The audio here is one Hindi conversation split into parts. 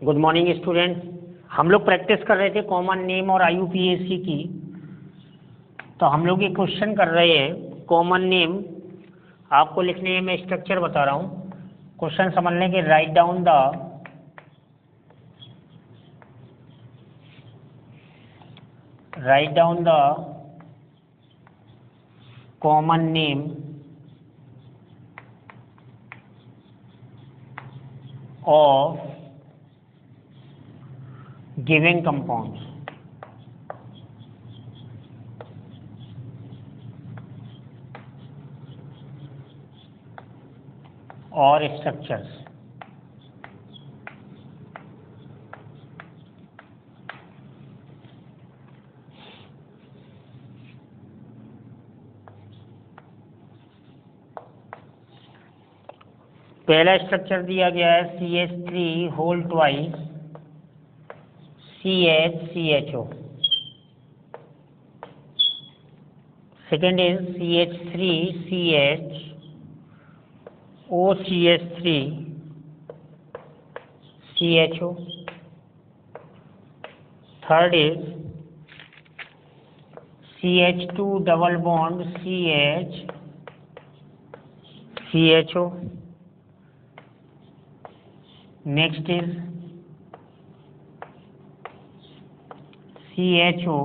Good morning student. हम लोग प्रैक्टिस कर रहे थे कॉमन नेम और आईयूपीएसी की। तो हम लोग ये क्वेश्चन कर रहे हैं कॉमन नेम। आपको लिखने में मैं स्ट्रक्चर बता रहा हूँ। क्वेश्चन समझने के write down the common name of given compounds. और structures. पहला स्ट्रक्चर दिया गया है CH3 whole twice CHCHO। Second is CH3CH OCH3 CHO। Third is CH2 double bond CH CHO। Next is CHO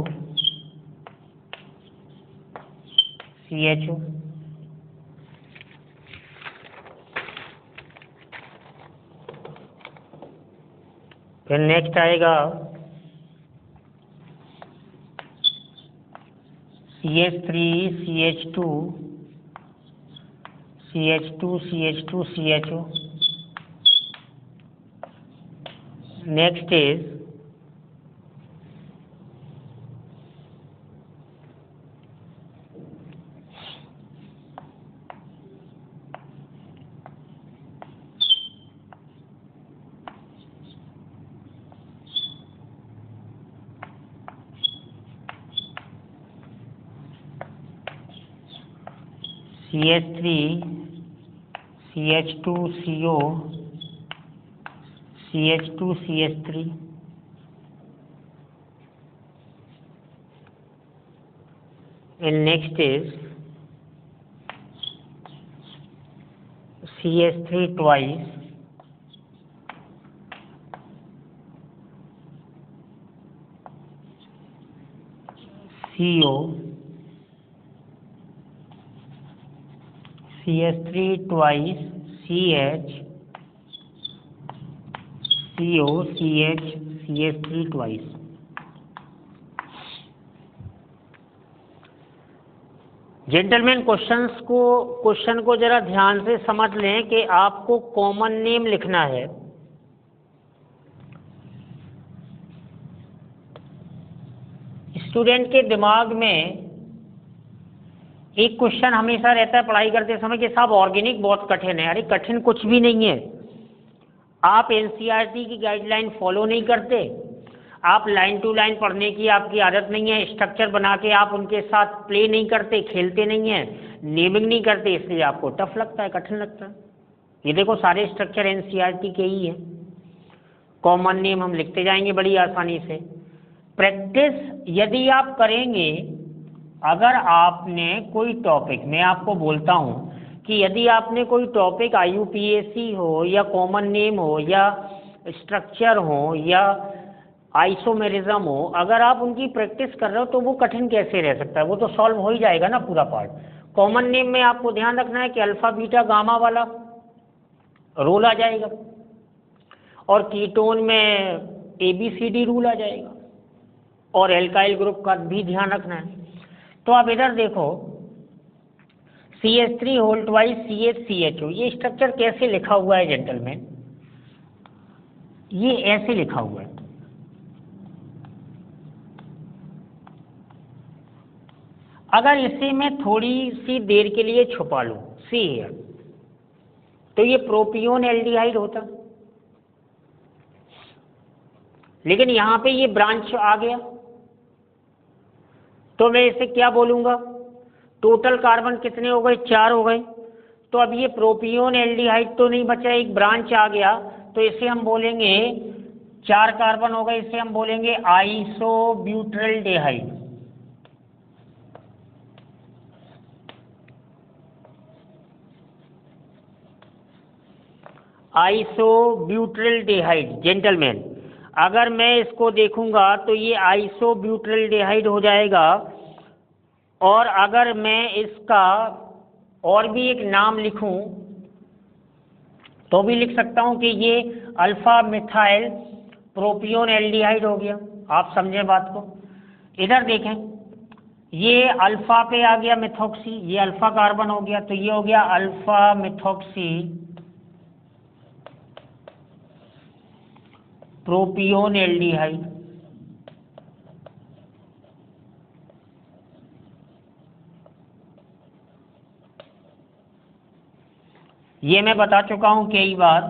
CHO। फिर नेक्स्ट आएगा CH3 CH2 CH2 CH2 CHO। Next is CH3 CH2CO CH2 CH3। and next is CH3 twice CO CH3 twice CH CO CH CH3 twice। Gentleman question को जरा ध्यान से समझ लें कि आपको कॉमन नेम लिखना है। स्टूडेंट के दिमाग में एक क्वेश्चन हमेशा रहता है पढ़ाई करते समय कि साहब ऑर्गेनिक बहुत कठिन है। अरे कठिन कुछ भी नहीं है। आप एनसीईआरटी की गाइडलाइन फॉलो नहीं करते, आप लाइन टू लाइन पढ़ने की आपकी आदत नहीं है, स्ट्रक्चर बना के आप उनके साथ प्ले नहीं करते, खेलते नहीं हैं, नेमिंग नहीं करते, इसलिए आपको टफ लगता है, कठिन लगता है। ये देखो सारे स्ट्रक्चर एनसीईआरटी के ही हैं। कॉमन नेम हम लिखते जाएंगे बड़ी आसानी से। प्रैक्टिस यदि आप करेंगे, अगर आपने कोई टॉपिक, मैं आपको बोलता हूँ कि यदि आपने कोई टॉपिक आईयूपीएसी हो या कॉमन नेम हो या स्ट्रक्चर हो या आइसोमेरिज्म हो, अगर आप उनकी प्रैक्टिस कर रहे हो तो वो कठिन कैसे रह सकता है? वो तो सॉल्व हो ही जाएगा ना पूरा पार्ट। कॉमन नेम में आपको ध्यान रखना है कि अल्फा बीटा गामा वाला रूल आ जाएगा और कीटोन में ABCD रूल आ जाएगा और एल्काइल ग्रुप का भी ध्यान रखना है। तो आप इधर देखो CH3 होल ट्वाइस CHCHO, ये स्ट्रक्चर कैसे लिखा हुआ है जेंटलमैन? ये ऐसे लिखा हुआ है। अगर इसे मैं थोड़ी सी देर के लिए छुपा लूं, सी हियर, तो ये प्रोपियोन एल्डिहाइड होता, लेकिन यहां पे ये ब्रांच आ गया तो मैं इसे क्या बोलूंगा? टोटल कार्बन कितने हो गए? 4 हो गए। तो अब ये प्रोपियोन एल्डिहाइड तो नहीं बचा, एक ब्रांच आ गया, तो इसे हम बोलेंगे 4 कार्बन होगा, इसे हम बोलेंगे आइसोब्यूटाइलडिहाइड। आइसोब्यूटाइलडिहाइड जेंटलमैन, अगर मैं इसको देखूंगा तो ये आइसोब्यूटाइलडिहाइड हो जाएगा। और अगर मैं इसका और भी एक नाम लिखूं तो भी लिख सकता हूं कि ये अल्फा मिथाइल प्रोपियोन एल्डिहाइड हो गया। आप समझे बात को। इधर देखें, ये अल्फा पे आ गया मिथॉक्सी, ये अल्फा कार्बन हो गया, तो ये हो गया अल्फा मिथॉक्सी प्रोपियोन एल्डिहाइड। ये मैं बता चुका हूं कई बार,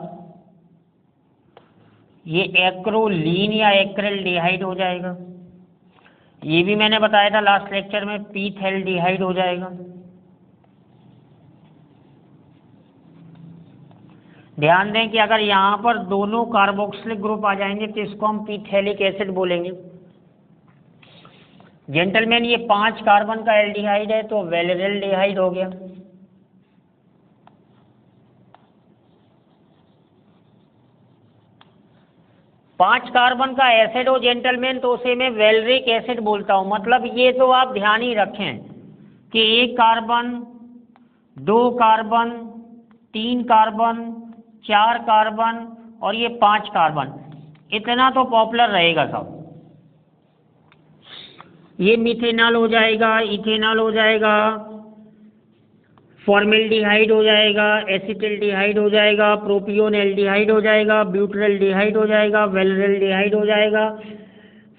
ये एक्रोलीन या एक्रिल्डिहाइड हो जाएगा। ये भी मैंने बताया था लास्ट लेक्चर में, पीथेल्डिहाइड हो जाएगा। ध्यान दें कि अगर यहां पर दोनों कार्बोक्सिलिक ग्रुप आ जाएंगे तो इसको हम पीथेलिक एसिड बोलेंगे। जेंटलमैन, ये 5 कार्बन का एल्डिहाइड है तो वेलेरिल्डिहाइड हो गया। पांच कार्बन का एसिड हो जेंटलमैन तो उसे मैं वेलरिक एसिड बोलता हूं। मतलब ये तो आप ध्यान ही रखें कि 1 कार्बन, 2 कार्बन, 3 कार्बन, 4 कार्बन और ये 5 कार्बन, इतना तो पॉपुलर रहेगा सब। ये मिथेनॉल हो जाएगा, इथेनॉल हो जाएगा, फॉर्मेल्डिहाइड हो जाएगा, एसिटिल्डिहाइड हो जाएगा, प्रोपियोन एल्डिहाइड हो जाएगा, ब्यूटाइलडिहाइड हो जाएगा, वेलरिल्डिहाइड हो जाएगा,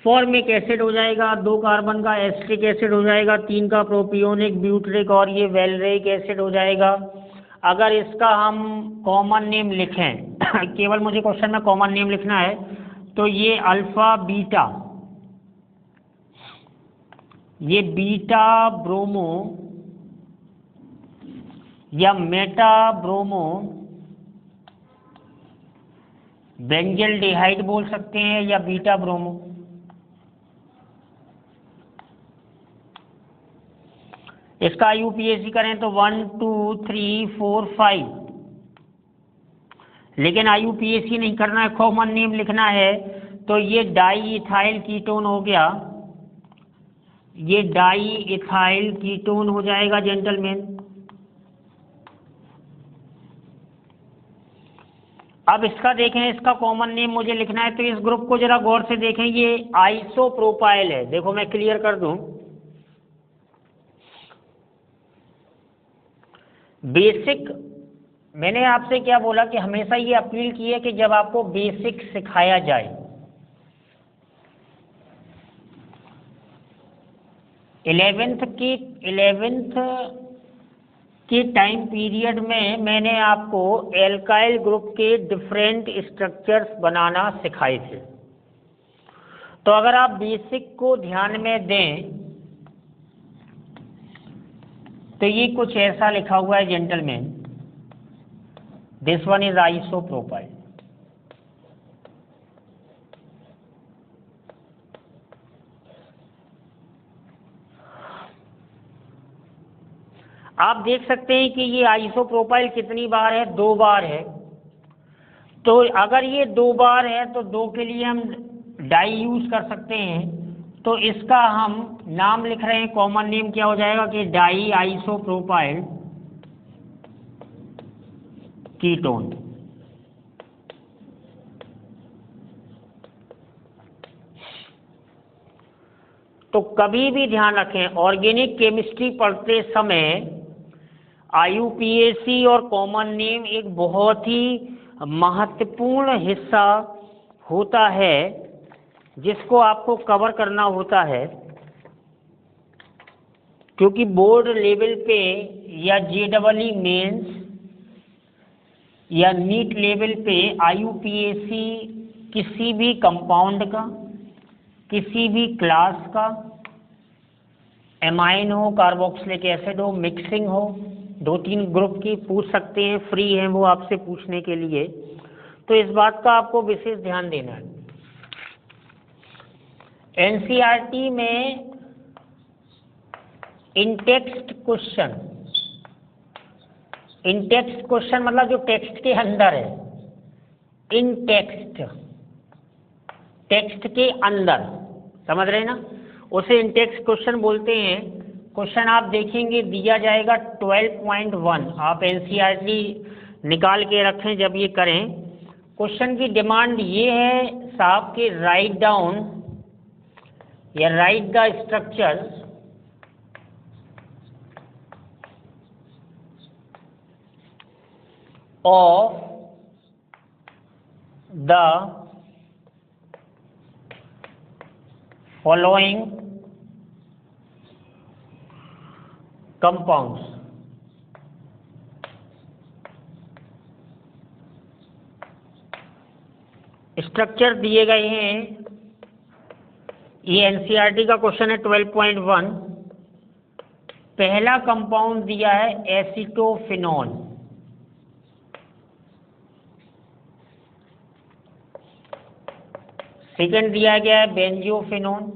फॉर्मिक एसिड हो जाएगा, 2 कार्बन का एस्टिक एसिड हो जाएगा, 3 का प्रोपियोनिक, ब्यूटरिक और ये वेलरिक एसिड हो जाएगा। अगर इसका हम कॉमन नेम लिखें केवल मुझे क्वेश्चन में कॉमन नेम लिखना है, तो ये अल्फा बीटा, ये बीटा ब्रोमो या मेटा ब्रोमो बेंजल्डिहाइड बोल सकते हैं, या बीटा ब्रोमो। इसका यूपीएससी करें तो 1 2 3 4 5, लेकिन आईयूपीएससी नहीं करना है, कॉमन नेम लिखना है। तो ये डाई इथाइल कीटोन हो गया, ये डाई इथाइल कीटोन हो जाएगा जेंटलमैन। अब इसका देखें, इसका कॉमन नेम मुझे लिखना है, तो इस ग्रुप को जरा गौर से देखें, ये आइसोप्रोपाइल है। देखो मैं क्लियर कर दूं, बेसिक, मैंने आपसे क्या बोला कि हमेशा ये अपील की है कि जब आपको बेसिक सिखाया जाए, 11th के टाइम पीरियड में मैंने आपको एल्काइल ग्रुप के डिफरेंट स्ट्रक्चर्स बनाना सिखाए थे। तो अगर आप बेसिक को ध्यान में दें तो ये कुछ ऐसा लिखा हुआ है gentleman, this one is isopropyl. आप देख सकते हैं कि ये आइसोप्रोपाइल कितनी बार है, 2 बार है। तो अगर ये 2 बार है तो 2 के लिए हम डाई यूज कर सकते हैं। तो इसका हम नाम लिख रहे हैं, कॉमन नेम क्या हो जाएगा कि डाई आइसोप्रोपाइल कीटोन। तो कभी भी ध्यान रखें, ऑर्गेनिक केमिस्ट्री पढ़ते समय आईयूपीएसी और कॉमन नेम एक बहुत ही महत्वपूर्ण हिस्सा होता है जिसको आपको कवर करना होता है, क्योंकि बोर्ड लेवल पे या जेईई मेंस या नीट लेवल पे आईयूपीएसी किसी भी कंपाउंड का, किसी भी क्लास का, एमाइन हो, कार्बोक्सिलिक एसिड हो, मिक्सिंग हो, 2-3 ग्रुप की पूछ सकते हैं, फ्री हैं वो आपसे पूछने के लिए। तो इस बात का आपको विशेष ध्यान देना है। एनसीईआरटी में इन टेक्स्ट क्वेश्चन मतलब जो टेक्स्ट के अंदर है, इन टेक्स्ट के अंदर, समझ रहे हैं ना, उसे इन टेक्स्ट क्वेश्चन बोलते हैं। क्वेश्चन आप देखेंगे दिया जाएगा 12.1, आप एनसीईआरटी निकाल के रखें जब ये करें। क्वेश्चन की डिमांड ये है साहब कि राइट डाउन या right the structure of the following compounds. Structure दिए गए हैं, ये एनसीईआरटी का क्वेश्चन है 12.1। पहला कंपाउंड दिया है एसिटोफिनोन, सेकंड दिया गया है बेंजोफिनोन,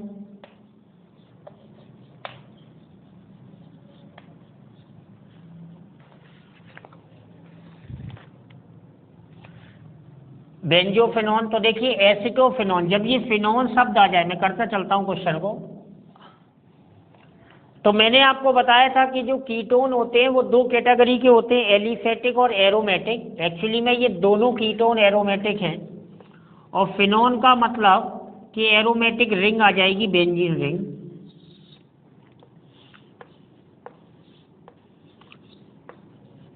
बेंजोफिनोन। तो देखिए एसिटोफिनोन, जब ये फिनोन शब्द आ जाए, मैं करता चलता हूं क्वेश्चन को, तो मैंने आपको बताया था कि जो कीटोन होते हैं वो दो कैटेगरी के होते हैं, एलिफेटिक और एरोमेटिक। एक्चुअली में ये दोनों कीटोन एरोमेटिक हैं, और फिनोन का मतलब कि एरोमेटिक रिंग आ जाएगी, बेंजीन रिंग।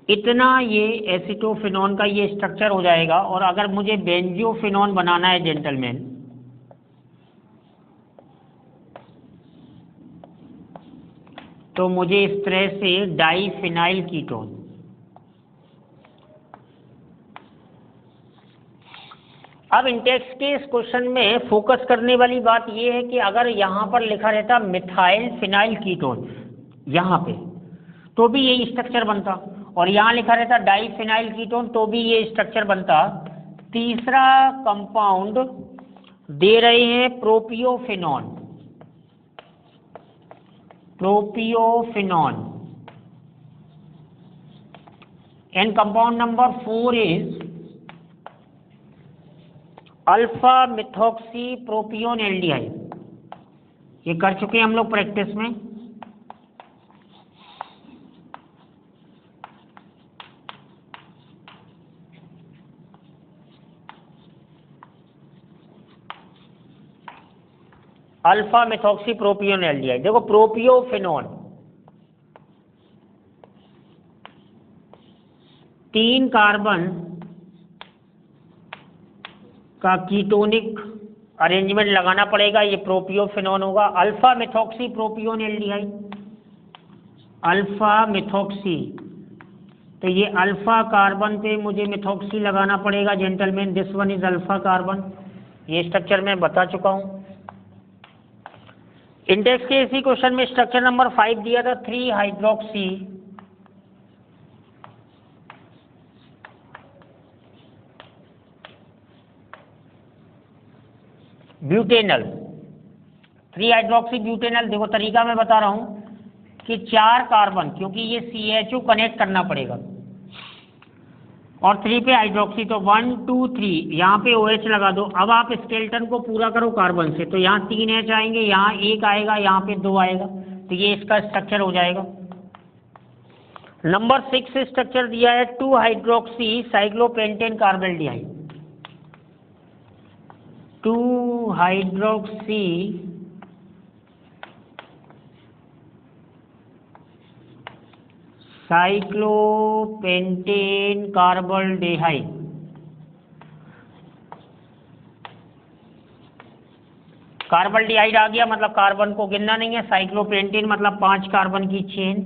इतना ये एसिटोफिनोन का ये स्ट्रक्चर हो जाएगा। और अगर मुझे बेंजोफिनोन बनाना है जेंटलमैन, तो मुझे इस तरह से डाईफिनाइल कीटोन, अब इंटेक्स के इस क्वेश्चन में फोकस करने वाली बात यह है कि अगर यहां पर लिखा रहता मिथाइल फिनाइल कीटोन यहां पे, तो भी यही स्ट्रक्चर बनता, और यहां लिखा रहता डाईफिनाइल कीटोन तो भी ये स्ट्रक्चर बनता। तीसरा कंपाउंड दे रहे हैं propiophenone, and compound number 4 is alpha methoxy propionaldehyde. ये कर चुके हैं हम लोग प्रैक्टिस में। अल्फा मिथॉक्सी प्रोपियोन एल्डिहाइड, देखो प्रोपियोफिनॉन 3 कार्बन का कीटोनिक अरेंजमेंट लगाना पड़ेगा, ये प्रोपियोफिनॉन होगा। Alpha methoxy propionaldehyde, alpha methoxy, तो ये अल्फा कार्बन पे मुझे मिथॉक्सी लगाना पड़ेगा gentleman, this one is alpha carbon. ये स्ट्रक्चर मैं बता चुका हूं। इंडेक्स के इसी क्वेश्चन में स्ट्रक्चर नंबर 5 दिया था 3 हाइड्रोक्सी ब्यूटेनल, 3 हाइड्रोक्सी ब्यूटेनल। देखो तरीका मैं बता रहा हूं कि 4 कार्बन, क्योंकि ये CHO कनेक्ट करना पड़ेगा, और 3 पे हाइड्रोक्सी, तो 1 2 3 यहाँ पे OH लगा दो। अब आप स्केलेटन को पूरा करो कार्बन से, तो यहाँ 3 H आएंगे, यहाँ 1 आएगा, यहाँ पे 2 आएगा, तो ये इसका स्ट्रक्चर हो जाएगा। नंबर 6 स्ट्रक्चर दिया है 2 हाइड्रोक्सी साइक्लोपेंटेन कार्बल्डिहाइड, 2 हाइड्रोक्सी साइक्लोपेंटेन कार्बल्डिहाइड। कार्बल्डिहाइड आ गया, मतलब कार्बन को गिनना नहीं है। साइक्लोपेंटेन मतलब 5 कार्बन की चेन।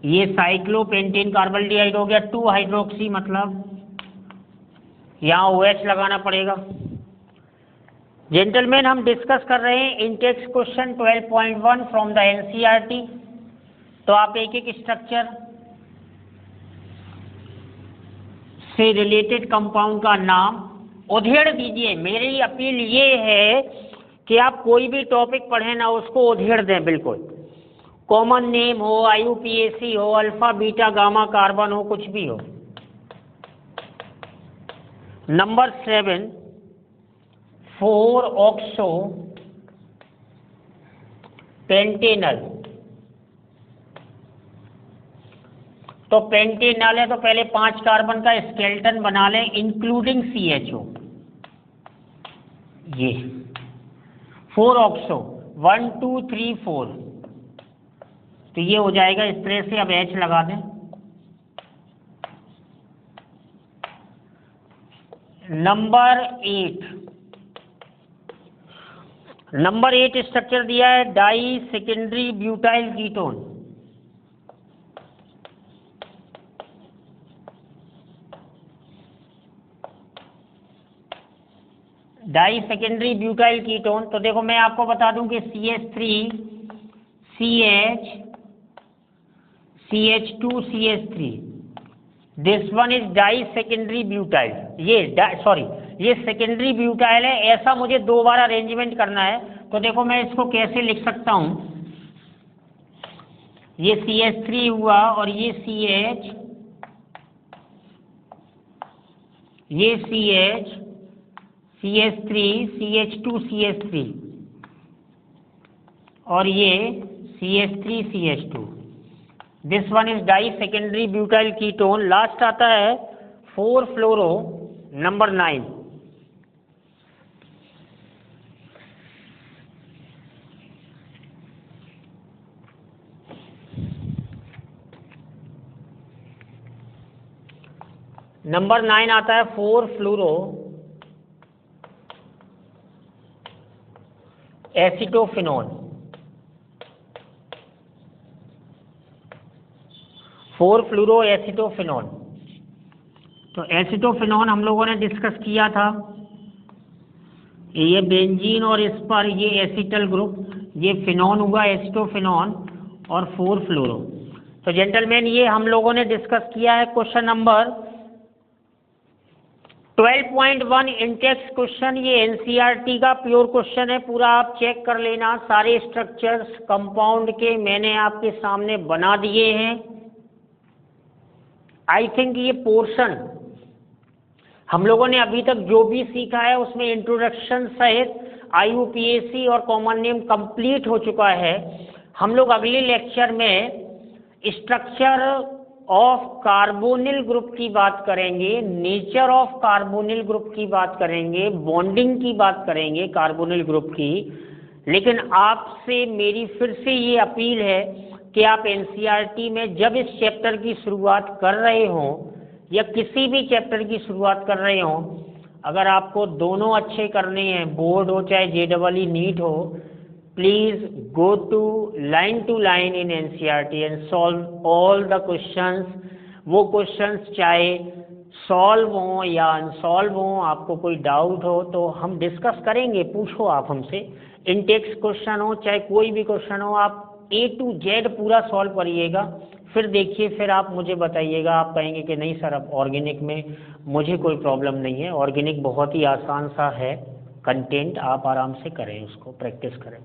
ये साइक्लोपेंटेन कार्बल्डिहाइड हो गया। 2 हाइड्रोक्सी मतलब यहाँ OH लगाना पड़ेगा। जेंटलमैन हम डिस्कस कर रहे हैं Intex question 12.1 from the NCERT. तो आप एक एक स्ट्रक्चर से रिलेटेड कंपाउंड का नाम उधेड़ दीजिए। मेरी अपील ये है कि आप कोई भी टॉपिक पढ़ें ना, उसको उधेड़ दें बिल्कुल। कॉमन नेम हो, IUPAC हो, अल्फा बीटा गामा कार्बन हो, कुछ भी हो। Number 7, four oxo pentanal. तो पेंटेनल है तो पहले 5 कार्बन का स्केलेटन बना लें इंक्लूडिंग CHO। ये 4-ऑक्सो 1 2 3 4, तो ये हो जाएगा इस तरह से। अब H लगा दें। नंबर 8 स्ट्रक्चर दिया है di secondary butyl ketone. Di secondary butyl ketone, तो देखो मैं आपको बता दूं कि CH3 CH CH2 CH3, this one is di secondary butyl. ये सेकेंडरी ब्यूटाइल है। ऐसा मुझे 2 बार अरेंजमेंट करना है। तो देखो मैं इसको कैसे लिख सकता हूं। ये CH3 हुआ और ये CH, ये CH CH3 CH2 CH3 और ये CH3 CH2। This one is di secondary butyl ketone. Last आता है 4-फ्लोरो नंबर 9। नंबर 9 आता है 4-फ्लोरो एसिटोफिनोन। 4-फ्लोरो एसिटोफिनोन। तो एसिटोफिनोन हम लोगों ने डिस्कस किया था। ये बेंजीन और इस पर ये एसिटल ग्रुप, ये फिनोन हुआ एसिटोफिनोन और 4-फ्लोरो। तो जेंटलमैन ये हम लोगों ने डिस्कस किया है। क्वेश्चन नंबर 12.1 इंटेक्स क्वेश्चन, ये NCERT का प्योर क्वेश्चन है। पूरा आप चेक कर लेना। सारे स्ट्रक्चर्स कंपाउंड के मैंने आपके सामने बना दिए हैं। आई थिंक ये पोर्शन हम लोगों ने अभी तक जो भी सीखा है उसमें इंट्रोडक्शन सहित IUPAC और कॉमन नेम कंप्लीट हो चुका है। हम लोग अगले लेक्चर में स्ट्रक्चर ऑफ कार्बोनिल ग्रुप की बात करेंगे, नेचर ऑफ कार्बोनिल ग्रुप की बात करेंगे, बॉन्डिंग की बात करेंगे कार्बोनिल ग्रुप की। लेकिन आपसे मेरी फिर से ये अपील है कि आप NCERT में जब इस चैप्टर की शुरुआत कर रहे हो या किसी भी चैप्टर की शुरुआत कर रहे हो, अगर आपको दोनों अच्छे करने हैं, बोर्ड हो चाहे JEE नीट हो, please go to line in NCERT and solve all the questions. वो क्वेश्चंस चाहे सॉल्व हो या अनसॉल्व हो, आपको कोई डाउट हो तो हम डिस्कस करेंगे, पूछो आप हमसे। इंटेक्स क्वेश्चन हो चाहे कोई भी क्वेश्चन हो, आप A to Z पूरा सॉल्व करिएगा। फिर देखिए, फिर आप मुझे बताइएगा। आप कहेंगे कि नहीं सर अब ऑर्गेनिक में मुझे कोई प्रॉब्लम नहीं है, ऑर्गेनिक बहुत ही आसान सा है कंटेंट, आप आराम से करें, उसको प्रैक्टिस करें।